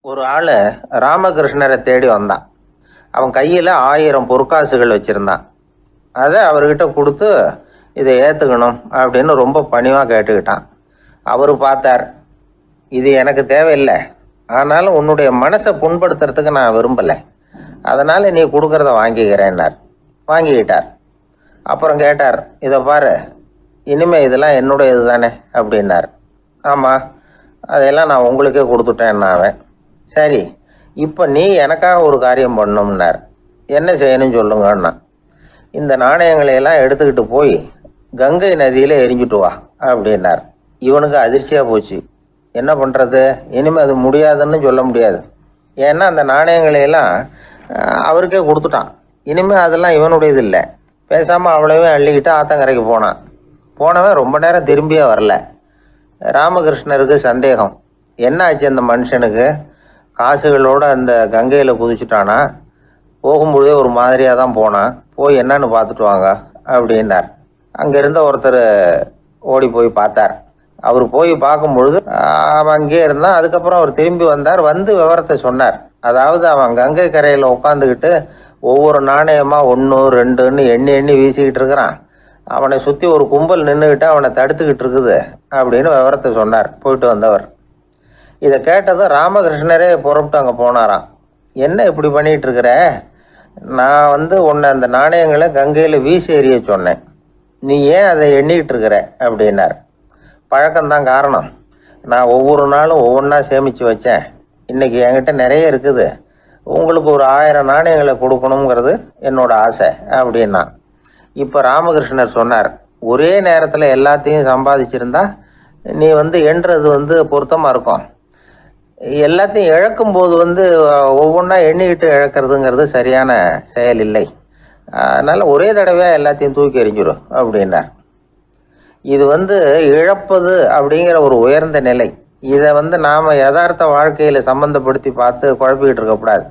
ஒரு ஆள் ராமகிருஷ்ணரை தேடி வந்தான். அவன் கையில் 1000 பொற்காசுகள் வச்சுருந்தான். அதை அவர்கிட்ட கொடுத்து இதை ஏற்றுக்கணும் அப்படின்னு ரொம்ப பணிவாக கேட்டுக்கிட்டான். அவர் பார்த்தார், இது எனக்கு தேவையில்லை, ஆனாலும் உன்னுடைய மனசை புண்படுத்துறதுக்கு நான் விரும்பலை, அதனால் நீ கொடுக்குறத வாங்கிக்கிறேன்னார். வாங்கிக்கிட்டார். அப்புறம் கேட்டார், இதை பாரு, இனிமேல் இதெல்லாம் என்னுடைய இது தானே அப்படின்னார். ஆமாம், அதையெல்லாம் நான் உங்களுக்கே கொடுத்துட்டேன்னா அவன். சரி, இப்போ நீ எனக்காக ஒரு காரியம் பண்ணணும்னார். என்ன செய்யணும்னு சொல்லுங்கன்னா, இந்த நாணயங்களையெல்லாம் எடுத்துக்கிட்டு போய் கங்கை நதியில் எரிஞ்சுட்டு வா அப்படின்னார். இவனுக்கு அதிர்ச்சியாக போச்சு. என்ன பண்ணுறது, இனிமேல் அது முடியாதுன்னு சொல்ல முடியாது. ஏன்னா அந்த நாணயங்களையெல்லாம் அவருக்கே கொடுத்துட்டான். இனிமேல் அதெல்லாம் இவனுடையது இல்லை. பேசாமல் அவ்வளவே அள்ளிக்கிட்டு ஆத்தங்கரைக்கு போனான். போனவன் ரொம்ப நேரம் திரும்பியே வரல. ராமகிருஷ்ணருக்கு சந்தேகம், என்ன ஆச்சு அந்த மனுஷனுக்கு, காசுகளோடு அந்த கங்கையில் குதிச்சுட்டானா, போகும்பொழுதே ஒரு மாதிரியாக தான் போனான், போய் என்னன்னு பார்த்துட்டு வாங்க அப்படின்னார். அங்கே இருந்த ஒருத்தர் ஓடி போய் பார்த்தார். அவர் போய் பார்க்கும் பொழுது அவன் அங்கேயே இருந்தான். அதுக்கப்புறம் அவர் திரும்பி வந்தார். வந்து விவரத்தை சொன்னார். அதாவது அவன் கங்கை கரையில் உட்காந்துக்கிட்டு ஒவ்வொரு நாணயமாக 1 2ன்னு எண்ணி எண்ணி வீசிக்கிட்டு இருக்கிறான். அவனை சுற்றி ஒரு கும்பல் நின்றுக்கிட்டு அவனை தடுத்துக்கிட்டு இருக்குது அப்படின்னு விவரத்தை சொன்னார் போயிட்டு வந்தவர். இதை கேட்டதும் ராமகிருஷ்ணரே புறப்பட்டு அங்கே போனாராம். என்ன இப்படி பண்ணிகிட்டு இருக்கிற, நான் உன்னை அந்த நாணயங்களை கங்கையில் வீசி எறிய சொன்னேன், நீ ஏன் அதை எண்ணிக்கிட்டு இருக்கிற அப்படின்னார். பழக்கம்தான் காரணம், நான் ஒவ்வொரு நாளும் ஒவ்வொன்றா சேமித்து வச்சேன். இன்றைக்கி என்கிட்ட நிறைய இருக்குது, உங்களுக்கு ஒரு 1000 நாணயங்களை கொடுக்கணுங்கிறது என்னோட ஆசை அப்படின்னா. இப்போ ராமகிருஷ்ணர் சொன்னார், ஒரே நேரத்தில் எல்லாத்தையும் சம்பாதிச்சிருந்தா நீ எண்ணுறது பொருத்தமாக இருக்கும். எல்லாத்தையும் இழக்கும்போது ஒவ்வொன்றா எண்ணிக்கிட்டு இழக்கிறதுங்கிறது சரியான செயல் இல்லை. அதனால் ஒரே தடவையாக எல்லாத்தையும் தூக்கி எறிஞ்சிடும் அப்படின்னார். இது இழப்பது அப்படிங்கிற ஒரு உயர்ந்த நிலை. இதை நாம் யதார்த்த வாழ்க்கையில் சம்மந்தப்படுத்தி பார்த்து குழப்பிக்கிட்டு இருக்கக்கூடாது.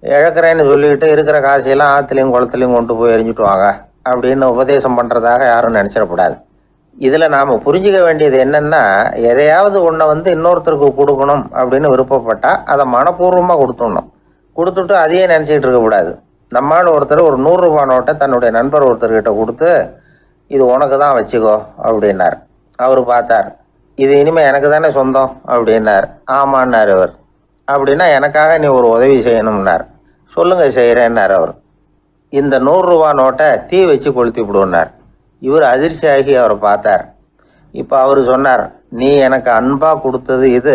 இழக்கிறேன்னு சொல்லிக்கிட்டு இருக்கிற காசையெல்லாம் ஆற்றுலையும் குளத்துலையும் கொண்டு போய் எரிஞ்சிட்டு வாங்க அப்படின்னு உபதேசம் பண்ணுறதாக யாரும் நினச்சிடக்கூடாது. இதில் நாம் புரிஞ்சிக்க வேண்டியது என்னென்னா, எதையாவது ஒன்றை இன்னொருத்தருக்கு கொடுக்கணும் அப்படின்னு விருப்பப்பட்டால் அதை மனப்பூர்வமாக கொடுத்துடணும். கொடுத்துட்டு அதையே நினச்சிக்கிட்டு இருக்கக்கூடாது. நம்மால் ஒருத்தர் ஒரு 100 ரூபா நோட்டை தன்னுடைய நண்பர் ஒருத்தர்கிட்ட கொடுத்து, இது உனக்கு தான் வச்சுக்கோ அப்படின்னார். அவர் பார்த்தார், இது இனிமேல் எனக்கு தானே சொந்தம் அப்படின்னார். ஆமான்னார் அவர். அப்படின்னா எனக்காக நீ ஒரு உதவி செய்யணும்னார். சொல்லுங்கள் செய்கிறேன்னார் அவர். இந்த 100 ரூபா நோட்டை தீ வச்சு கொளுத்தி விடுன்னார். இவர் அதிர்ச்சியாகி அவரை பார்த்தார். இப்போ அவர் சொன்னார், நீ எனக்கு அன்பாக கொடுத்தது இது,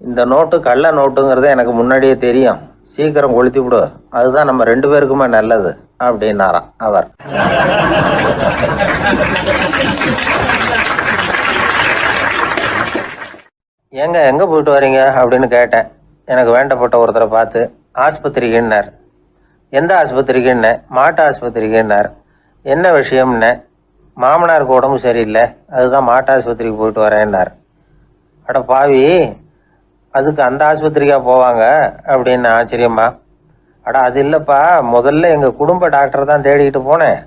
இந்த நோட்டு கள்ள நோட்டுங்கிறது எனக்கு முன்னாடியே தெரியும், சீக்கிரம் கொளுத்தி விடு, அதுதான் நம்ம 2 பேருக்குமே நல்லது அப்படின்னாராம் அவர். ஏங்க எங்கே போயிட்டு வரீங்க அப்படின்னு கேட்டேன். எனக்கு வேண்டப்பட்ட ஒருத்தரை பார்த்து. ஆஸ்பத்திரிக்குன்னார். எந்த ஆஸ்பத்திரிக்குன்னே. மாட்டு ஆஸ்பத்திரிக்குன்னார். என்ன விஷயம்னே. மாமனாருக்கு உடம்பு சரியில்லை, அதுதான் மாட்டு ஆஸ்பத்திரிக்கு போயிட்டு வரேன்னார். அட பாவி, அதுக்கு அந்த ஆஸ்பத்திரிக்காக போவாங்க அப்படின்னு ஆச்சரியமா. அட அது இல்லைப்பா, முதல்ல எங்கள் குடும்ப டாக்டர் தான் தேடிக்கிட்டு போனேன்.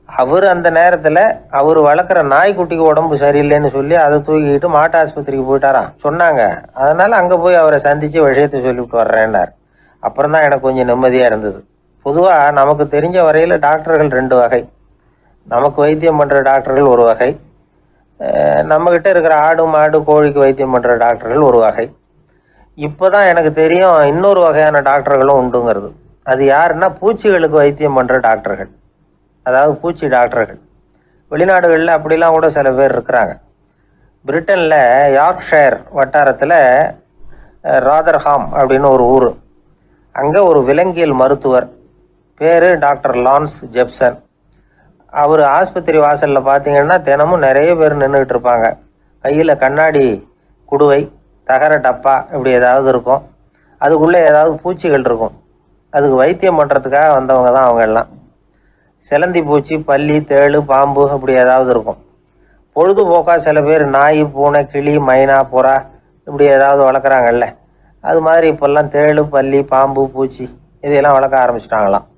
அவர் அந்த நேரத்தில் அவர் வளர்க்குற நாய்க்குட்டிக்கு உடம்பு சரியில்லைன்னு சொல்லி அதை தூக்கிக்கிட்டு மாட்டு ஆஸ்பத்திரிக்கு போயிட்டாராம் சொன்னாங்க. அதனால் அங்கே போய் அவரை சந்தித்து விஷயத்தை சொல்லிவிட்டு வர்றேன்னார். அப்புறம் தான் எனக்கு கொஞ்சம் நிம்மதியாக இருந்தது. பொதுவாக நமக்கு தெரிஞ்ச வரையில் டாக்டர்கள் 2 வகை. நமக்கு வைத்தியம் பண்ணுற டாக்டர்கள் ஒரு வகை, நம்மக்கிட்ட இருக்கிற ஆடு மாடு கோழிக்கு வைத்தியம் பண்ணுற டாக்டர்கள் ஒரு வகை. இப்போ தான் எனக்கு தெரியும் இன்னொரு வகையான டாக்டர்களும் உண்டுங்கிறது. அது யாருன்னா, பூச்சிகளுக்கு வைத்தியம் பண்ணுற டாக்டர்கள், அதாவது பூச்சி டாக்டர்கள். வெளிநாடுகளில் அப்படிலாம் கூட சில பேர் இருக்கிறாங்க. பிரிட்டனில் யார்க்ஷயர் வட்டாரத்தில் ராதர்ஹாம் அப்படின்னு ஒரு ஊர். அங்கே ஒரு விலங்கியல் மருத்துவர், பேர் டாக்டர் லான்ஸ் ஜெப்சன். அவர் ஆஸ்பத்திரி வாசலில் பார்த்தீங்கன்னா தினமும் நிறைய பேர் நின்றுக்கிட்டு இருப்பாங்க. கையில் கண்ணாடி குடுவை, தகர டப்பா இப்படி ஏதாவது இருக்கும். அதுக்குள்ளே ஏதாவது பூச்சிகள் இருக்கும். அதுக்கு வைத்தியம் பண்ணுறதுக்காக வந்தவங்க தான் அவங்க எல்லாம். சிலந்தி பூச்சி, பல்லி, தேளு, பாம்பு இப்படி ஏதாவது இருக்கும். பொழுதுபோக்காக சில பேர் நாய், பூனை, கிளி, மைனா, புறா இப்படி ஏதாவது வளர்க்குறாங்கல்ல, அது மாதிரி இப்போல்லாம் தேளு, பல்லி, பாம்பு, பூச்சி இதையெல்லாம் வளர்க்க ஆரம்பிச்சிட்டாங்களாம்.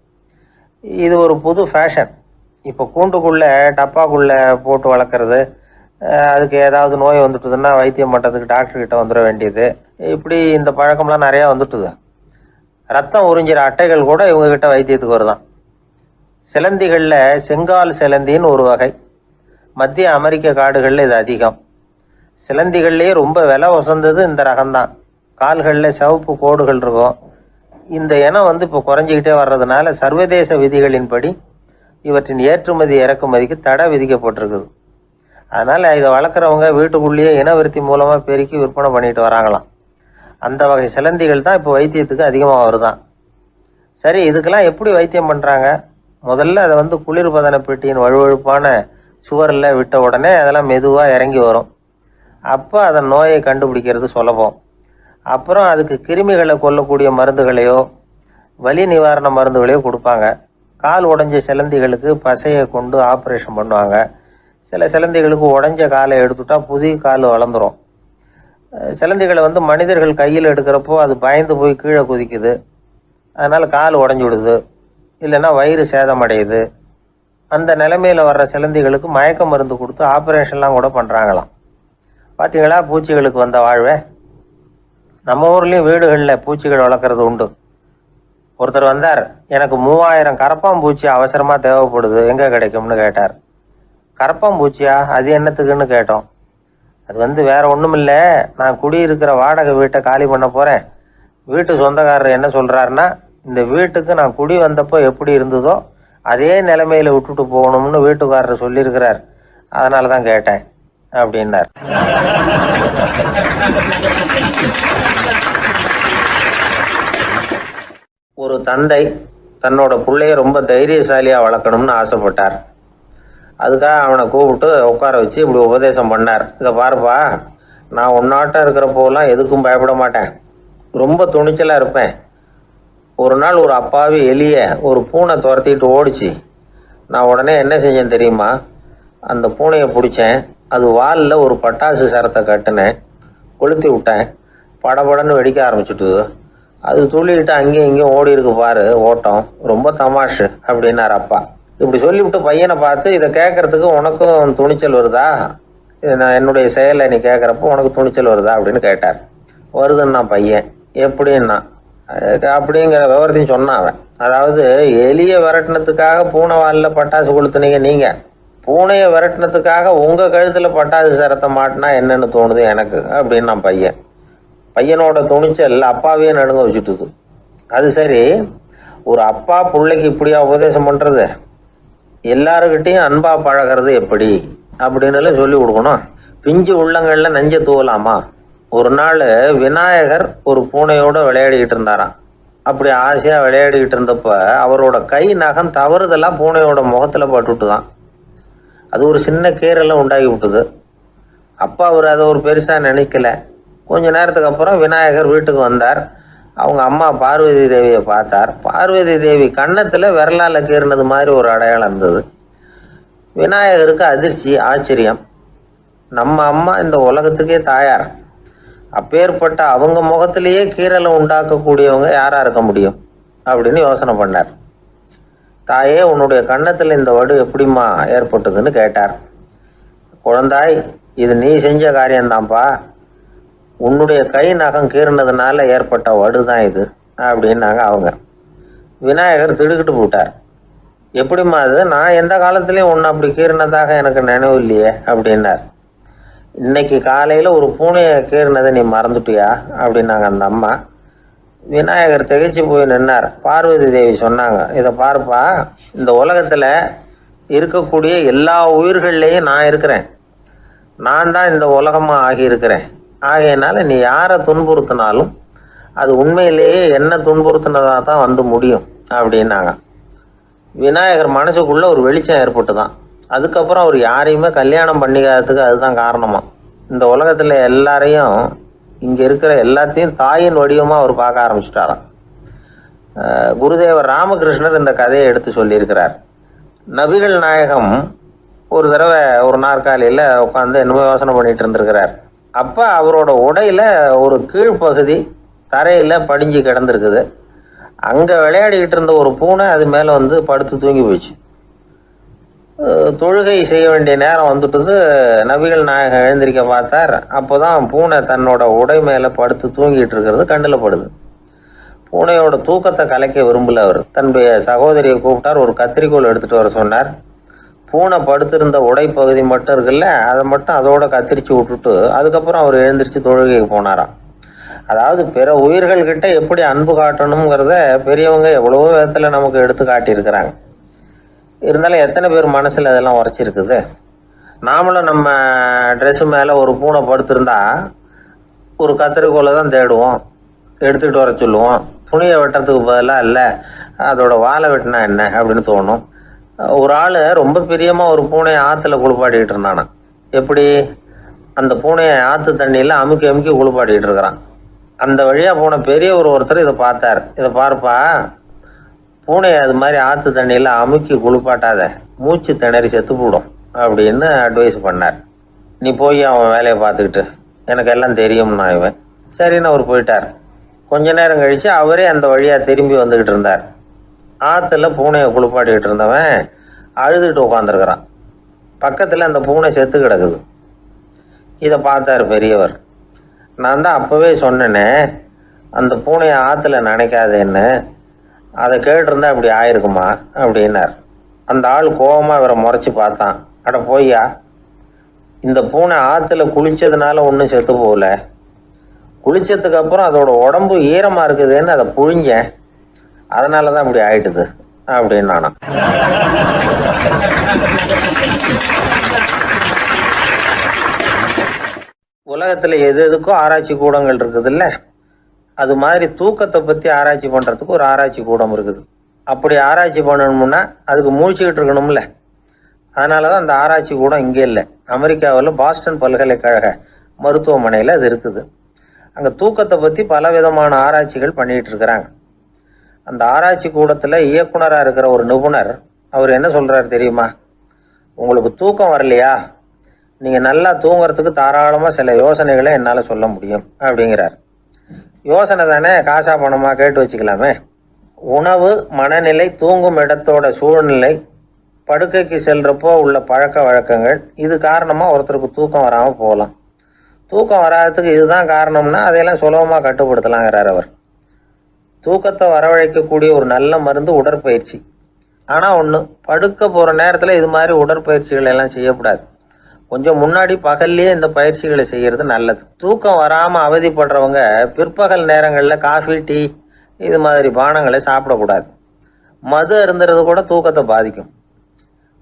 இது ஒரு புது ஃபேஷன். இப்போ கூண்டுக்குள்ளே டப்பாக்குள்ளே போட்டு வளர்க்குறது, அதுக்கு ஏதாவது நோய் வந்துட்டுதுன்னா வைத்தியம் பண்ணுறதுக்கு டாக்டர்கிட்ட வந்துட வேண்டியது. இப்படி இந்த பழக்கம்லாம் நிறையா வந்துட்டுது. ரத்தம் உறிஞ்சிற அட்டைகள் கூட இவங்ககிட்ட வைத்தியத்துக்கு வருதான். சிலந்திகளில் செங்கால் சிலந்தின்னு ஒரு வகை. மத்திய அமெரிக்க காடுகளில் இது அதிகம். சிலந்திகள்லேயே ரொம்ப விலை உசந்தது இந்த ரகம்தான். கால்களில் சிவப்பு கோடுகள் இருக்கும். இந்த இனம் இப்போ குறைஞ்சிக்கிட்டே வர்றதுனால சர்வதேச விதிகளின்படி இவற்றின் ஏற்றுமதி இறக்குமதிக்கு தடை விதிக்கப்பட்டிருக்குது. அதனால் இதை வளர்க்குறவங்க வீட்டுக்குள்ளேயே இனவிருத்தி மூலமாக பெருக்கி விற்பனை பண்ணிட்டு வராங்களாம். அந்த வகை சிலந்திகள் தான் இப்போ வைத்தியத்துக்கு அதிகமாக வருதான். சரி, இதுக்கெல்லாம் எப்படி வைத்தியம் பண்ணுறாங்க? முதல்ல அதை குளிர்பதன பெட்டியின் வழுவழுப்பான சுவரில் விட்ட உடனே அதெல்லாம் மெதுவாக இறங்கி வரும். அப்போ அதன் நோயை கண்டுபிடிக்கிறது சுலபம். அப்புறம் அதுக்கு கிருமிகளை கொல்லக்கூடிய மருந்துகளையோ வலி நிவாரண மருந்துகளையோ கொடுப்பாங்க. கால் உடைஞ்ச சிலந்திகளுக்கு பசையை கொண்டு ஆப்ரேஷன் பண்ணுவாங்க. சில சிலந்திகளுக்கு உடைஞ்ச காலை எடுத்துட்டா புதிய கால் வளர்ந்துடும். சிலந்திகளை மனிதர்கள் கையில் எடுக்கிறப்போ அது பயந்து போய் கீழே குதிக்குது. அதனால் கால் உடஞ்சி விடுது, இல்லைன்னா வயிறு சேதமடையுது. அந்த நிலைமையில் வர்ற சிலந்திகளுக்கு மயக்க மருந்து கொடுத்து ஆப்ரேஷன்லாம் கூட பண்ணுறாங்களாம். பார்த்தீங்களா பூச்சிகளுக்கு வந்த வாழ்வே? நம்ம ஊர்லேயும் வீடுகளில் பூச்சிகள் வளர்க்குறது உண்டு. ஒருத்தர் வந்தார், எனக்கு 3000 கரப்பாம்பூச்சி அவசரமாக தேவைப்படுது, எங்கே கிடைக்கும்னு கேட்டார். கரப்பாம்பூச்சியா? அது என்னத்துக்குன்னு கேட்டோம். அது வேற ஒன்றும் இல்லை, நான் குடியிருக்கிற வாடகை வீட்டை காலி பண்ண போகிறேன். வீட்டு சொந்தக்காரர் என்ன சொல்கிறாருன்னா, இந்த வீட்டுக்கு நான் குடி வந்தப்போ எப்படி இருந்ததோ அதே நிலைமையில் விட்டுட்டு போகணும்னு வீட்டுக்காரர் சொல்லியிருக்கிறார், அதனால தான் கேட்டேன் அப்படின்னார். ஒரு தந்தை தன்னோட பிள்ளைய ரொம்ப தைரியசாலியாக வளர்க்கணும்னு ஆசைப்பட்டார். அதுக்காக அவனை கூப்பிட்டு உட்கார வச்சு இப்படி உபதேசம் பண்ணார். இதை பாருப்பா, நான் உன்னாட்டம் இருக்கிறப்போலாம் எதுக்கும் பயப்பட மாட்டேன், ரொம்ப துணிச்சலாக இருப்பேன். ஒரு நாள் ஒரு அப்பாவி எலிய ஒரு பூனை துரத்திட்டு ஓடிச்சு. நான் உடனே என்ன செஞ்சேன் தெரியுமா? அந்த பூனையை பிடிச்சேன், அது வாலில் ஒரு பட்டாசு சரத்தை கட்டினேன், கொளுத்தி விட்டேன். படபடன்னு வெடிக்க ஆரம்பிச்சுட்டுது. அது துள்ளிக்கிட்டு அங்கேயும் இங்கேயும் ஓடி இருக்கு பாரு ஓட்டம், ரொம்ப தமாஷு அப்படின்னார் அப்பா. இப்படி சொல்லிவிட்டு பையனை பார்த்து, இதை கேட்கறதுக்கு உனக்கும் துணிச்சல் வருதா? நான் என்னுடைய செயலை நீ கேட்குறப்போ உனக்கு துணிச்சல் வருதா அப்படின்னு கேட்டார். வருதுன்னா பையன். எப்படின்னா அப்படிங்கிற விவரத்தையும் சொன்னான் அவன். அதாவது எலியை விரட்டினத்துக்காக பூனை வாலில் பட்டாசு கொளுத்துனீங்க நீங்கள், பூனையை விரட்டினத்துக்காக உங்கள் கழுத்தில் பட்டாசு சரத்தை மாட்டினா என்னென்னு தோணுது எனக்கு அப்படின்னு நான் பையன். பையனோட துணிச்சல் அப்பாவையே நடுங்க வச்சுட்டுது. அது சரி, ஒரு அப்பா பிள்ளைக்கு இப்படியா உபதேசம் பண்ணுறது? எல்லாருக்கிட்டையும் அன்பா பழகிறது எப்படி அப்படின்னு சொல்லி கொடுக்கணும். பிஞ்சு உள்ளங்களில் நஞ்ச தூவலாமா? ஒரு நாள் விநாயகர் ஒரு பூனையோடு விளையாடிக்கிட்டு இருந்தாராம். அப்படி ஆசையாக விளையாடிக்கிட்டு இருந்தப்ப அவரோட கை நகம் தவறுதெல்லாம் பூனையோட முகத்தில் பட்டுட்டு தான். அது ஒரு சின்ன கீறலை உண்டாகி விட்டுது. அப்பா அவர் அதை ஒரு பெருசாக நினைக்கல. கொஞ்ச நேரத்துக்கு அப்புறம் விநாயகர் வீட்டுக்கு வந்தார். அவங்க அம்மா பார்வதி தேவியை பார்த்தார். பார்வதி தேவி கன்னத்தில் விரலால் கீறினது மாதிரி ஒரு அடையாளம் இருந்தது. விநாயகருக்கு அதிர்ச்சி, ஆச்சரியம். நம்ம அம்மா இந்த உலகத்துக்கே தாயார், அப்பேற்பட்ட அவங்க முகத்திலேயே கீறலை உண்டாக்கக்கூடியவங்க யாராக இருக்க முடியும் அப்படின்னு யோசனை பண்ணார். தாயே, உன்னுடைய கன்னத்தில் இந்த வடு எப்படிம்மா ஏற்பட்டதுன்னு கேட்டார். குழந்தாய், இது நீ செஞ்ச காரியம்தான்ப்பா, உன்னுடைய கை நகம் கீறினதுனால ஏற்பட்ட வடு தான் இது அப்படின்னாங்க அவங்க. விநாயகர் திடுக்கிட்டு போட்டார். எப்படிம்மா அது? நான் எந்த காலத்துலேயும் ஒன்று அப்படி கீறினதாக எனக்கு நினைவு இல்லையே அப்படின்னார். இன்னைக்கு காலையில் ஒரு பூனையை கீறினதை நீ மறந்துட்டியா அப்படின்னாங்க அந்த அம்மா. விநாயகர் திகைச்சு போய் நின்னார். பார்வதி தேவி சொன்னாங்க, இதை பாருப்பா, இந்த உலகத்தில் இருக்கக்கூடிய எல்லா உயிர்கள்லேயும் நான் இருக்கிறேன். நான் தான் இந்த உலகமாக ஆகியிருக்கிறேன். ஆகையினால நீ யாரை துன்புறுத்தினாலும் அது உண்மையிலேயே என்ன துன்புறுத்தினதாக தான் முடியும் அப்படின்னாங்க. விநாயகர் மனசுக்குள்ளே ஒரு வெளிச்சம் ஏற்பட்டு தான். அதுக்கப்புறம் அவர் யாரையுமே கல்யாணம் பண்ணிக்காததுக்கு அதுதான் காரணமாக. இந்த உலகத்தில் எல்லாரையும், இங்கே இருக்கிற எல்லாத்தையும் தாயின் வடிவமாக அவர் பார்க்க ஆரம்பிச்சிட்டாராம். குருதேவர் ராமகிருஷ்ணர் இந்த கதையை எடுத்து சொல்லியிருக்கிறார். நபிகள் நாயகம் ஒரு தடவை ஒரு நாற்காலியில் உட்காந்து என்னமோ யோசனை பண்ணிட்டு இருந்திருக்கிறார். அப்போ அவரோட உடையில் ஒரு கீழ்ப்பகுதி தரையில் படிஞ்சு கிடந்திருக்குது. அங்கே விளையாடிக்கிட்டு இருந்த ஒரு பூனை அது மேலே படுத்து தூங்கி போயிடுச்சு. தொழுகை செய்ய வேண்டிய நேரம் வந்துட்டது. நபிகள் நாயகம் எழுந்திருக்க பார்த்தார். அப்போ தான் பூனை தன்னோட உடை மேலே படுத்து தூங்கிட்டு இருக்கிறது கண்ணில் படுது. பூனையோட தூக்கத்தை கலைக்க விரும்பல அவர். தன்னுடைய சகோதரியை கூப்பிட்டார். ஒரு கத்திரிக்கோள் எடுத்துகிட்டு வர சொன்னார். பூனை படுத்திருந்த உடை பகுதி மட்டும் இருக்குல்ல, அதை மட்டும் அதோட கத்திரிச்சு விட்டுட்டு அதுக்கப்புறம் அவர் எழுந்திரிச்சு தொழுகைக்கு போனாராம். அதாவது பிற உயிர்கள்கிட்ட எப்படி அன்பு காட்டணுங்கிறத பெரியவங்க எவ்வளவோ விதத்தில் நமக்கு எடுத்து காட்டியிருக்கிறாங்க. இருந்தாலும் எத்தனை பேர் மனசில் அதெல்லாம் உரைச்சிருக்குது. நாமளும் நம்ம ட்ரெஸ்ஸு மேலே ஒரு பூனை படுத்திருந்தா ஒரு கத்திரிக்கோலை தான் தேடுவோம், எடுத்துகிட்டு வர சொல்லுவோம். துணியை வெட்டுறதுக்கு பதிலாக இல்லை அதோட வாழை வெட்டினா என்ன அப்படின்னு தோணும். ஒரு ஆள் ரொம்ப பிரியமாக ஒரு பூனையை ஆற்றுல குளிப்பாட்டிக்கிட்டு இருந்தானா. எப்படி? அந்த பூனையை ஆற்று தண்ணியில் அமுக்கி அமுக்கி குளிப்பாட்டிக்கிட்டு இருக்கிறான். அந்த வழியாக போன பெரியவர் ஒருத்தர் இதை பார்த்தார். இதை பார்ப்பா, பூனையை அது மாதிரி ஆற்று தண்ணியில் அமுக்கி குளிப்பாட்டாத, மூச்சு திணறி செத்து போடும் அப்படின்னு அட்வைஸ் பண்ணார். நீ போய் அவன் வேலையை பார்த்துக்கிட்டு, எனக்கு எல்லாம் தெரியும்னா இவன். சரின்னு அவர் போயிட்டார். கொஞ்ச நேரம் கழித்து அவரே அந்த வழியாக திரும்பி வந்துக்கிட்டு இருந்தார். ஆற்றுல பூனையை குளிப்பாட்டிக்கிட்டு இருந்தவன் அழுதுகிட்டு உட்காந்துருக்கிறான். பக்கத்தில் அந்த பூனை செத்து கிடக்குது. இதை பார்த்தார் பெரியவர். நான் தான் அப்போவே சொன்னேனே அந்த பூனையை ஆற்றுல நினைக்காதேன்னு, அதை கேட்டிருந்தா இப்படி ஆயிருக்குமா அப்படின்னார். அந்த ஆள் கோபமாக இவரை முறைச்சி பார்த்தான். அட போய்யா, இந்த பூனை ஆற்றுல குளித்ததுனால ஒன்றும் செத்து போகல, குளித்ததுக்கு அப்புறம் அதோட உடம்பு ஈரமாக இருக்குதுன்னு அதை புழிஞ்சேன், அதனால தான் இப்படி ஆயிட்டுது அப்படின்னு நானா. உலகத்தில் எது எதுக்கும் ஆராய்ச்சி கூடங்கள் இருக்குதுல்ல, அது மாதிரி தூக்கத்தை பற்றி ஆராய்ச்சி பண்ணுறதுக்கு ஒரு ஆராய்ச்சி கூடம் இருக்குது. அப்படி ஆராய்ச்சி பண்ணணும்னா அதுக்கு மூழ்கிக்கிட்டு இருக்கணும்ல. அதனால தான் அந்த ஆராய்ச்சி கூடம் இங்கே இல்லை. அமெரிக்காவில் பாஸ்டன் பல்கலைக்கழக மருத்துவமனையில் அது இருக்குது. அங்கே தூக்கத்தை பற்றி பலவிதமான ஆராய்ச்சிகள் பண்ணிகிட்டு இருக்கிறாங்க. அந்த ஆராய்ச்சி கூடத்தில் இயக்குனராக இருக்கிற ஒரு நிபுணர் அவர் என்ன சொல்கிறார் தெரியுமா? உங்களுக்கு தூக்கம் வரலையா, நீங்கள் நல்லா தூங்குறதுக்கு தாராளமாக சில யோசனைகளை என்னால் சொல்ல முடியும் அப்படிங்கிறார். யோசனை தானே, காசா பணமாக கேட்டு வச்சுக்கலாமே. உணவு, மனநிலை, தூங்கும் இடத்தோட சூழ்நிலை, படுக்கைக்கு செல்கிறப்போ உள்ள பழக்க வழக்கங்கள், இது காரணமாக ஒருத்தருக்கு தூக்கம் வராமல் போகலாம். தூக்கம் வராததுக்கு இதுதான் காரணம்னா அதையெல்லாம் சுலபமாக கட்டுப்படுத்தலாங்கிறார் அவர். தூக்கத்தை வரவழைக்கக்கூடிய ஒரு நல்ல மருந்து உடற்பயிற்சி. ஆனால் ஒன்று, படுக்க போகிற நேரத்தில் இது மாதிரி உடற்பயிற்சிகள் எல்லாம் செய்யக்கூடாது. கொஞ்சம் முன்னாடி பகல்லையே இந்த பயிற்சிகளை செய்கிறது நல்லது. தூக்கம் வராமல் அவதிப்படுறவங்க பிற்பகல் நேரங்களில் காஃபி, டீ இது மாதிரி பானங்களை சாப்பிடக்கூடாது. மது அருந்துறது கூட தூக்கத்தை பாதிக்கும்.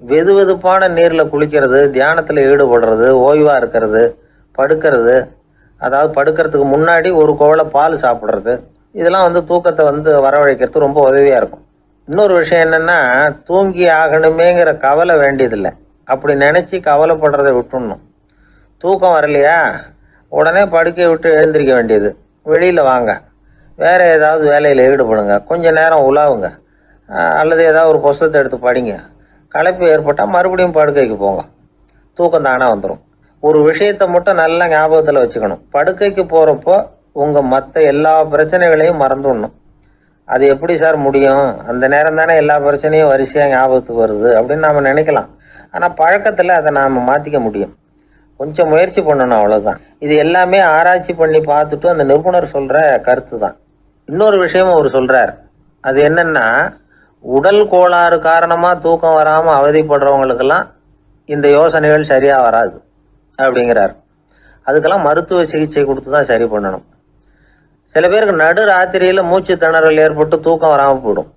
வெது வெதுப்பான நீரில் குளிக்கிறது, தியானத்தில் ஈடுபடுறது, ஓய்வாக இருக்கிறது, படுக்கிறது, அதாவது படுக்கிறதுக்கு முன்னாடி ஒரு கோவலை பால் சாப்பிட்றது, இதெல்லாம் தூக்கத்தை வரவழைக்கிறது ரொம்ப உதவியாக இருக்கும். இன்னொரு விஷயம் என்னென்னா, தூங்கி ஆகணுமேங்கிற கவலை வேண்டியதில்லை. அப்படி நினச்சி கவலைப்படுறதை விட்டுடணும். தூக்கம் வரலையா, உடனே படுக்கையை விட்டு எழுந்திரிக்க வேண்டியது. வெளியில் வாங்க, வேறு ஏதாவது வேலையில் ஈடுபடுங்க, கொஞ்சம் நேரம் உலாவுங்க, அல்லது ஏதாவது ஒரு புஸ்தகத்தை எடுத்து படிங்க. களைப்பு ஏற்பட்டால் மறுபடியும் படுக்கைக்கு போங்க, தூக்கம் தானே வந்துடும். ஒரு விஷயத்தை மட்டும் நல்லா ஞாபகத்தில் வச்சுக்கணும். படுக்கைக்கு போகிறப்போ உங்கள் மற்ற எல்லா பிரச்சனைகளையும் மறந்துடணும். அது எப்படி சார் முடியும், அந்த நேரம் தானே எல்லா பிரச்சனையும் வரிசையாக ஞாபகத்துக்கு வருது அப்படின்னு நாம் நினைக்கலாம். ஆனால் பழக்கத்தில் அதை நாம் மாற்றிக்க முடியும். கொஞ்சம் முயற்சி பண்ணணும், அவ்வளோதான். இது எல்லாமே ஆராய்ச்சி பண்ணி பார்த்துட்டு அந்த நிபுணர் சொல்கிற கருத்து தான். இன்னொரு விஷயமும் அவர் சொல்கிறார். அது என்னென்னா, உடல் கோளாறு காரணமாக தூக்கம் வராமல் அவதிப்படுறவங்களுக்கெல்லாம் இந்த யோசனைகள் சரியாக வராது அப்படிங்கிறார். அதுக்கெல்லாம் மருத்துவ சிகிச்சை கொடுத்து தான் சரி பண்ணணும். சில பேருக்கு நடு ராத்திரியில் மூச்சு திணறல் ஏற்பட்டு தூக்கம் வராமல் போயிடும்.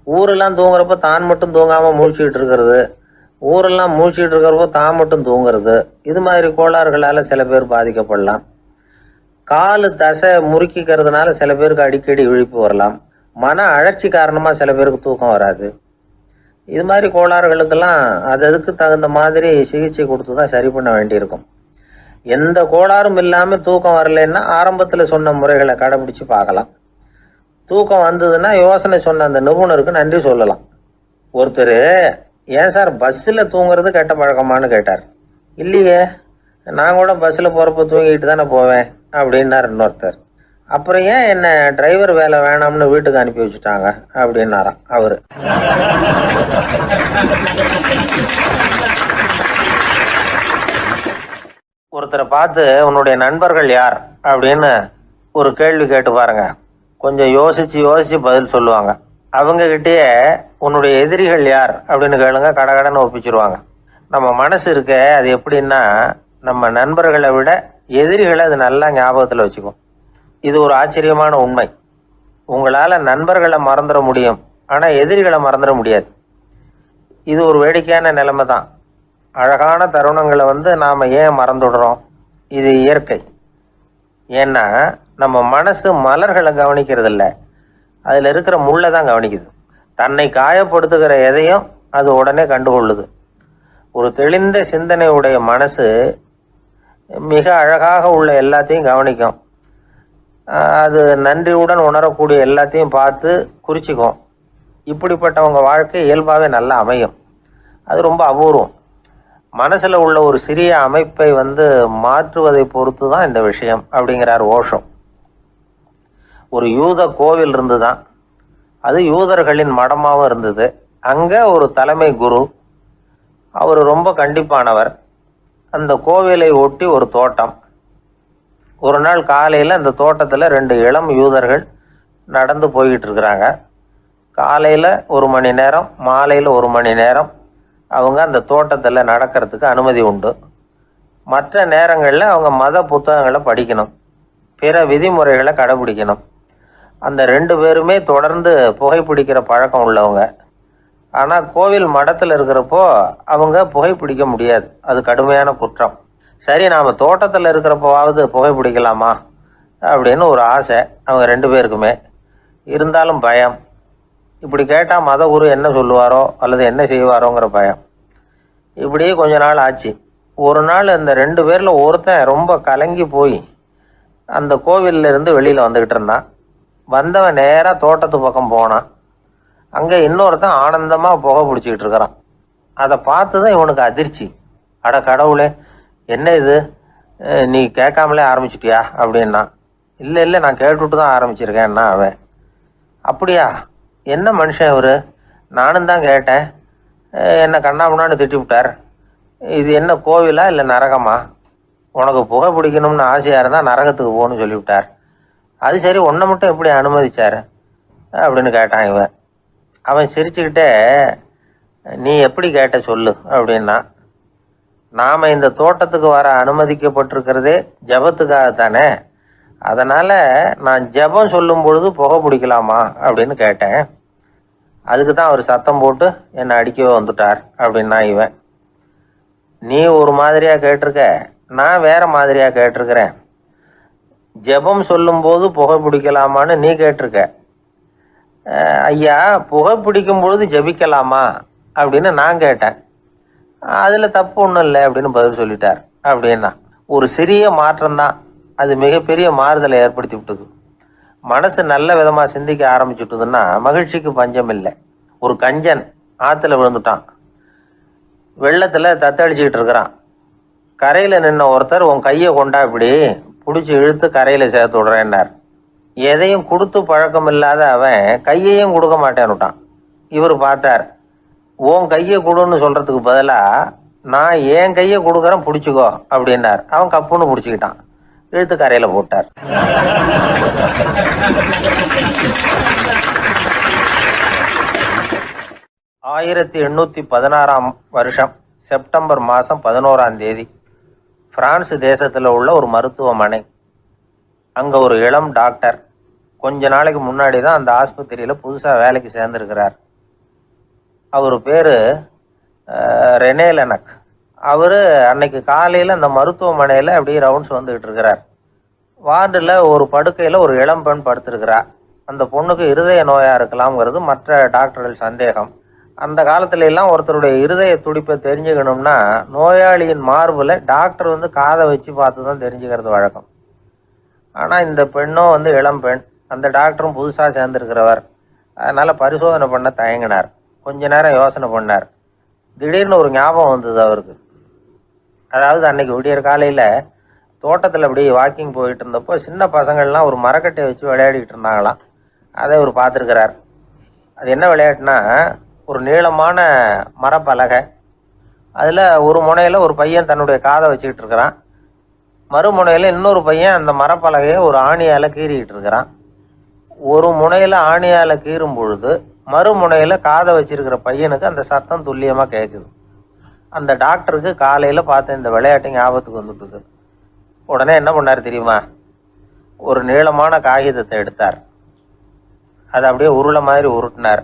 ஊரெல்லாம் தூங்குறப்ப தான் மட்டும் தூங்காமல் மூழ்கிட்டு இருக்கிறது, ஊரெல்லாம் மூழ்கிட்டு இருக்கிறப்போ தான் மட்டும் தூங்குறது, இது மாதிரி கோளாறுகளால் சில பேர் பாதிக்கப்படலாம். காலு தசை முறுக்கிக்கிறதுனால சில பேருக்கு அடிக்கடி விழிப்பு வரலாம். மன அழற்சி காரணமாக சில பேருக்கு தூக்கம் வராது. இது மாதிரி கோளாறுகளுக்கெல்லாம் அதுக்கு தகுந்த மாதிரி சிகிச்சை கொடுத்து தான் சரி பண்ண வேண்டியிருக்கும். எந்த கோளாறும் இல்லாமல் தூக்கம் வரலைன்னா ஆரம்பத்தில் சொன்ன முறைகளை கடைபிடிச்சு பார்க்கலாம். தூக்கம் வந்ததுன்னா யோசனை சொன்ன அந்த நிபுணருக்கு நன்றி சொல்லலாம். ஒருத்தர், ஏன் சார் பஸ்ஸில் தூங்குறது கெட்ட பழக்கமானு கேட்டார். இல்லையே, நான் கூட பஸ்ஸில் போகிறப்ப தூங்கிட்டு தானே போவேன் அப்படின்னார் இன்னொருத்தர். அப்புறம் ஏன் என்ன டிரைவர் வேலை வேணாம்னு வீட்டுக்கு அனுப்பி வச்சுட்டாங்க அப்படின்னாராம் அவரு. ஒருத்தரை பார்த்து உன்னுடைய நண்பர்கள் யார் அப்படின்னு ஒரு கேள்வி கேட்டு பாருங்க. கொஞ்சம் யோசிச்சு யோசிச்சு பதில் சொல்லுவாங்க. அவங்க கிட்டேயே உன்னுடைய எதிரிகள் யார் அப்படின்னு கேளுங்க, கடகடன்னு ஒப்பிச்சிருவாங்க. நம்ம மனசு இருக்க அது எப்படின்னா, நம்ம நண்பர்களை விட எதிரிகளை அது நல்லா ஞாபகத்தில் வச்சுக்கும். இது ஒரு ஆச்சரியமான உண்மை. உங்களால் நண்பர்களை மறந்துட முடியும், ஆனால் எதிரிகளை மறந்துட முடியாது. இது ஒரு வேடிக்கையான நிலைமை தான். அழகான தருணங்களை நாம் ஏன் மறந்துடுறோம்? இது இயற்கை. ஏன்னா நம்ம மனசு மலர்களை கவனிக்கிறது இல்லை, அதில் இருக்கிற முள்ளை தான் கவனிக்குது. தன்னை காயப்படுத்துகிற எதையும் அது உடனே கண்டுகொள்ளுது. ஒரு தெளிந்த சிந்தனையுடைய மனசு மிக அழகாக உள்ள எல்லாத்தையும் கவனிக்கும். அது நன்றியுடன் உணரக்கூடிய எல்லாத்தையும் பார்த்து குறிச்சிக்கும். இப்படிப்பட்டவங்க வாழ்க்கை இயல்பாகவே நல்லா அமையும். அது ரொம்ப அபூர்வம். மனசில் உள்ள ஒரு சிறிய அமைப்பை மாற்றுவதை பொறுத்து தான் இந்த விஷயம் அப்படிங்கிறார் ஓஷோ. ஒரு யூத கோவில் இருந்து தான், அது யூதர்களின் மடமாகவும் இருந்தது. அங்கே ஒரு தலைமை குரு, அவர் ரொம்ப கண்டிப்பானவர். அந்த கோவிலை ஒட்டி ஒரு தோட்டம். ஒரு நாள் காலையில் அந்த தோட்டத்தில் 2 இளம் யூதர்கள் நடந்து போய்கிட்டு இருக்கிறாங்க. காலையில் 1 மணி நேரம், மாலையில் 1 மணி நேரம் அவங்க அந்த தோட்டத்தில் நடக்கிறதுக்கு அனுமதி உண்டு. மற்ற நேரங்களில் அவங்க மத புத்தகங்களை படிக்கணும், பிற விதிமுறைகளை கடைபிடிக்கணும். அந்த 2 பேருமே தொடர்ந்து புகைப்பிடிக்கிற பழக்கம் உள்ளவங்க. ஆனால் கோவில் மடத்தில் இருக்கிறப்போ அவங்க புகைப்பிடிக்க முடியாது, அது கடுமையான குற்றம். சரி, நாம் தோட்டத்தில் இருக்கிறப்போவாவது புகைப்பிடிக்கலாமா அப்படின்னு ஒரு ஆசை அவங்க 2 பேருக்குமே. இருந்தாலும் பயம். இப்படி கேட்டால் மத குரு என்ன சொல்லுவாரோ அல்லது என்ன செய்வாரோங்கிற பயம். இப்படியே கொஞ்ச நாள் ஆச்சு. ஒரு நாள் அந்த 2 பேரில் ஒருத்தன் ரொம்ப கலங்கி போய் அந்த கோவிலில் இருந்து வெளியில் வந்துக்கிட்டு இருந்தான். வந்தவன் நேராக தோட்டத்து பக்கம் போனான். அங்கே இன்னொருத்தன் ஆனந்தமாக புகை பிடிச்சிக்கிட்டு இருக்கிறான். அதை பார்த்து தான் இவனுக்கு அதிர்ச்சி. அட கடவுளே, என்ன இது, நீ கேட்காமலே ஆரம்பிச்சிட்டியா அப்படின்னா. இல்லை இல்லை, நான் கேட்டுவிட்டு தான் ஆரம்பிச்சிருக்கேன்னா அவன். அப்படியா, என்ன மனுஷன் இவர், நானும் தான் கேட்டேன், என்னை கண்ணாமுன்னான்னு திட்டிவிட்டார். இது என்ன கோவிலா இல்லை நரகமா? உனக்கு புகை பிடிக்கணும்னு ஆசையாக இருந்தால் நரகத்துக்கு போகணும்னு சொல்லிவிட்டார். அது சரி, உன்னை மட்டும் எப்படி அனுமதிச்சார் அப்படின்னு கேட்டான் இவன். அவன் சிரிச்சுக்கிட்டே, நீ எப்படி கேட்ட சொல்லு அப்படின்னா. நாம் இந்த தோட்டத்துக்கு வர அனுமதிக்கப்பட்டிருக்கிறதே ஜபத்துக்காகத்தானே, அதனால் நான் ஜபம் சொல்லும் பொழுது புகை பிடிக்கலாமா அப்படின்னு கேட்டேன். அதுக்கு தான் அவர் சத்தம் போட்டு என்னை அடிக்கவே வந்துட்டார் அப்படின்னா இவன். நீ ஒரு மாதிரியாக கேட்டிருக்க, நான் வேறு மாதிரியாக கேட்டிருக்கிறேன். ஜபம் சொல்லும்போது புகை பிடிக்கலாமான்னு நீ கேட்டிருக்க. ஐயா, புகை பிடிக்கும் பொழுது ஜபிக்கலாமா அப்படின்னு நான் கேட்டேன். அதில் தப்பு ஒன்றும் இல்லை அப்படின்னு பதில் சொல்லிட்டார் அப்படின்னா. ஒரு சிறிய மாற்றம்தான் அது மிகப்பெரிய மாறுதலை ஏற்படுத்தி விட்டது. மனசு நல்ல விதமாக சிந்திக்க ஆரம்பிச்சுட்டுதுன்னா மகிழ்ச்சிக்கு பஞ்சம் இல்லை. ஒரு கஞ்சன் ஆற்றுல விழுந்துட்டான், வெள்ளத்தில் தத்தளிச்சுக்கிட்டு இருக்கிறான். கரையில் நின்ன ஒருத்தர், உன் கையை கொண்டா இப்படி பிடிச்சி இழுத்து கரையில் சேர்த்து விடுறேன்னார். எதையும் கொடுத்து பழக்கம் இல்லாத அவன் கையையும் கொடுக்க மாட்டேன்னுட்டான். இவர் பார்த்தார், உன் கையை கொடுன்னு சொல்கிறதுக்கு பதிலாக நான் என் கையை கொடுக்குறேன், பிடிச்சிக்கோ அப்படின்னார். அவன் கப்புன்னு பிடிச்சிக்கிட்டான், இழுத்து கரையில் போட்டார். ஆயிரத்தி 1816 செப்டம்பர் மாதம் 11 பிரான்ஸ் தேசத்தில் உள்ள ஒரு மருத்துவமனை. அங்கே ஒரு இளம் டாக்டர் கொஞ்ச நாளைக்கு முன்னாடி தான் அந்த ஆஸ்பத்திரியில் புதுசாக வேலைக்கு சேர்ந்துருக்கிறார். அவர் பேர் ரெனே லெனக். அவர் அன்னைக்கு காலையில் அந்த மருத்துவமனையில் அப்படியே ரவுண்ட்ஸ் வந்துக்கிட்டு இருக்கிறார். வார்டில் ஒரு படுக்கையில் ஒரு இளம் பெண் படுத்திருக்கிறார். அந்த பொண்ணுக்கு இருதய நோயாக இருக்கலாம்ங்கிறது மற்ற டாக்டர்கள் சந்தேகம். அந்த காலத்துல எல்லாம் ஒருத்தருடைய இருதய துடிப்பை தெரிஞ்சுக்கணும்னா நோயாளியின் மார்பில் டாக்டர் காதை வச்சு பார்த்து தான் தெரிஞ்சுக்கிறது வழக்கம். ஆனால் இந்த பெண்ணும் இளம் பெண், அந்த டாக்டரும் புதுசாக சேர்ந்துருக்கிறவர். அதனால் பரிசோதனை பண்ண தயங்கினார். கொஞ்ச நேரம் யோசனை பண்ணார். திடீர்னு ஒரு ஞாபகம் வந்தது அவருக்கு. அதாவது அன்னைக்கு விடியற் காலையில் தோட்டத்தில் அப்படி வாக்கிங் போயிட்டு இருந்தப்போ சின்ன பசங்கள்லாம் ஒரு மரக்கட்டையை வச்சு விளையாடிக்கிட்டு இருந்தாங்களாம். அதை இவர் பார்த்துருக்கிறார். அது என்ன விளையாட்டுனா, ஒரு நீளமான மரப்பலகை, அதில் ஒரு முனையில் ஒரு பையன் தன்னுடைய காதை வச்சுக்கிட்டு இருக்கிறான், மறுமுனையில் இன்னொரு பையன் அந்த மரப்பலகையை ஒரு ஆணியால் கீறிக்கிட்டு இருக்கிறான். ஒரு முனையில் ஆணியால் கீறும் பொழுது மறுமுனையில் காதை வச்சிருக்கிற பையனுக்கு அந்த சத்தம் துல்லியமாக கேட்குது. அந்த டாக்டருக்கு காலையில் பார்த்த இந்த விளையாட்டு ஞாபகத்துக்கு வந்துட்டுது. உடனே என்ன பண்ணார் தெரியுமா? ஒரு நீளமான காகிதத்தை எடுத்தார், அதை அப்படியே உருளை மாதிரி உருட்டினார்.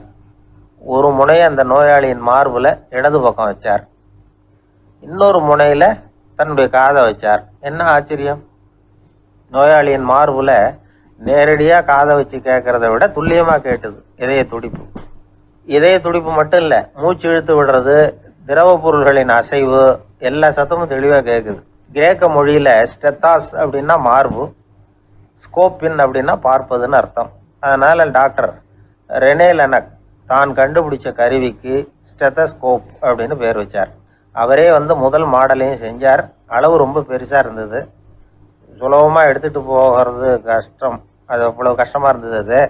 ஒரு முனையை அந்த நோயாளியின் மார்பில் இடது பக்கம் வச்சார், இன்னொரு முனையில் தன்னுடைய காதை வச்சார். என்ன ஆச்சரியம்! நோயாளியின் மார்பில் நேரடியாக காதை வச்சு கேட்குறத விட துல்லியமாக கேட்டுது இதய துடிப்பு. இதய துடிப்பு மட்டும் இல்லை, மூச்சு இழுத்து விடுறது, திரவ பொருள்களின் அசைவு, எல்லா சத்தமும் தெளிவாக கேட்குது. கிரேக்க மொழியில் ஸ்டெத்தாஸ் அப்படின்னா மார்பு, ஸ்கோப்பின் அப்படின்னா பார்ப்பதுன்னு அர்த்தம். அதனால் டாக்டர் ரெனே லெனக் தான் கண்டுபிடிச்ச கருவிக்கு ஸ்டெத்தஸ்கோப் அப்படின்னு பேர் வச்சார். அவரே முதல் மாடலையும் செஞ்சார். அளவு ரொம்ப பெருசாக இருந்தது, சுலபமாக எடுத்துகிட்டு போகிறது கஷ்டம், அது அவ்வளோ கஷ்டமாக இருந்தது அது.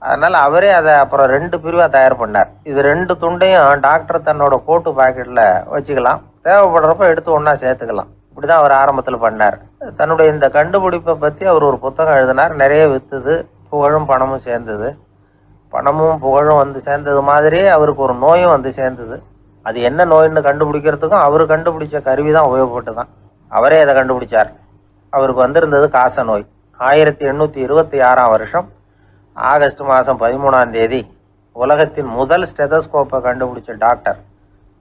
அதனால் அவரே அதை அப்புறம் 2 பிரிவாக தயார் பண்ணார். இது 2 துண்டையும் டாக்டர் தன்னோட கோட்டு பாக்கெட்டில் வச்சுக்கலாம், தேவைப்படுறப்ப எடுத்து ஒன்றா சேர்த்துக்கலாம். இப்படி தான் அவர் ஆரம்பத்தில் பண்ணார். தன்னுடைய இந்த கண்டுபிடிப்பை பற்றி அவர் ஒரு புத்தகம் எழுதினார். நிறைய விற்றுது, புகழும் பணமும் சேர்ந்தது. பணமும் புகழும் சேர்ந்தது மாதிரியே அவருக்கு ஒரு நோயும் சேர்ந்தது. அது என்ன நோயின்னு கண்டுபிடிக்கிறதுக்கும் அவர் கண்டுபிடிச்ச கருவி தான் உபயோகப்பட்டு தான். அவரே அதை கண்டுபிடிச்சார். அவருக்கு வந்திருந்தது காச நோய். 1826ஆம் வருஷம் ஆகஸ்ட் மாதம் 13ஆம் தேதி உலகத்தின் முதல் ஸ்டெதஸ்கோப்பை கண்டுபிடிச்ச டாக்டர்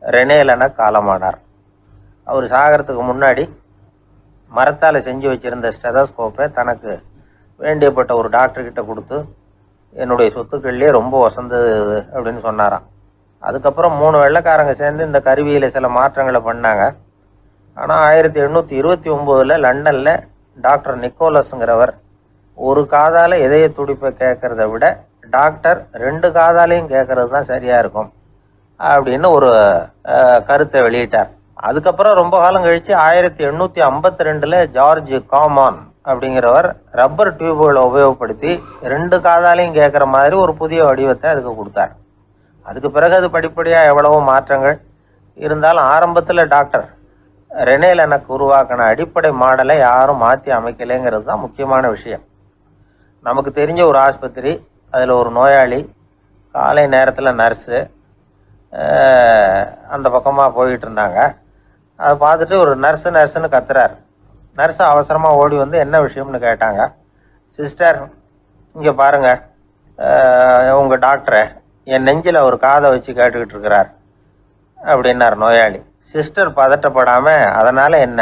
ரெனே லெனக் காலமானார். அவர் சாகிறதுக்கு முன்னாடி மரத்தால் செஞ்சு வச்சுருந்த ஸ்டெதஸ்கோப்பை தனக்கு வேண்டியப்பட்ட ஒரு டாக்டர்கிட்ட கொடுத்து, என்னுடைய சொத்துக்கள்லேயே ரொம்ப வசந்தது அப்படின்னு சொன்னாராம். அதுக்கப்புறம் 3 வெள்ளைக்காரங்க சேர்ந்து இந்த கருவியில் சில மாற்றங்களை பண்ணாங்க. ஆனால் 1829 லண்டனில் டாக்டர் நிக்கோலஸுங்கிறவர் ஒரு காதால் இதய துடிப்பை கேட்குறத விட டாக்டர் 2 காதாலையும் கேட்கறது தான் சரியாக இருக்கும் அப்படின்னு ஒரு கருத்தை வெளியிட்டார். அதுக்கப்புறம் ரொம்ப காலம் கழித்து 1852 ஜார்ஜ் காமான் அப்படிங்கிறவர் ரப்பர் டியூபுகளை உபயோகப்படுத்தி 2 காதாலையும் கேட்குற மாதிரி ஒரு புதிய வடிவத்தை அதுக்கு கொடுத்தார். அதுக்கு பிறகு அது படிப்படியாக எவ்வளவோ மாற்றங்கள் இருந்தாலும் ஆரம்பத்தில் டாக்டர் ரெனே லெனக் உருவாக்கின அடிப்படை மாடலை யாரும் மாற்றி அமைக்கலைங்கிறது தான் முக்கியமான விஷயம். நமக்கு தெரிஞ்ச ஒரு ஆஸ்பத்திரி, அதில் ஒரு நோயாளி, காலை நேரத்தில் நர்ஸு அந்த பக்கமாக போயிட்டு இருந்தாங்க. அதை பார்த்துட்டு ஒரு நர்ஸுன்னு கத்துறார். நர்ஸு அவசரமாக ஓடி என்ன விஷயம்னு கேட்டாங்க. சிஸ்டர், இங்கே பாருங்கள், உங்கள் டாக்டரை என் நெஞ்சில் ஒரு காதை வச்சு கேட்டுக்கிட்டு இருக்கிறார் அப்படின்னார் நோயாளி. சிஸ்டர் பதட்டப்படாமல், அதனால் என்ன,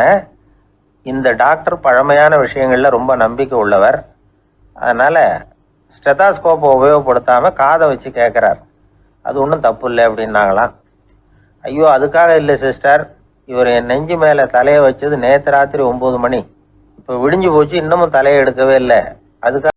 இந்த டாக்டர் பழமையான விஷயங்களில் ரொம்ப நம்பிக்கை உள்ளவர், அதனால் ஸ்டெதாஸ்கோப்பை உபயோகப்படுத்தாமல் காதை வச்சு கேட்குறார், அது ஒன்றும் தப்பு இல்லை அப்படின்னாங்களாம். ஐயோ, அதுக்காக இல்லை சிஸ்டர், இவர் என் நெஞ்சு மேலே தலையை வச்சது நேற்று ராத்திரி 9 மணி, இப்போ விடிஞ்சு போச்சு, இன்னமும் தலையை எடுக்கவே இல்லை, அதுக்காக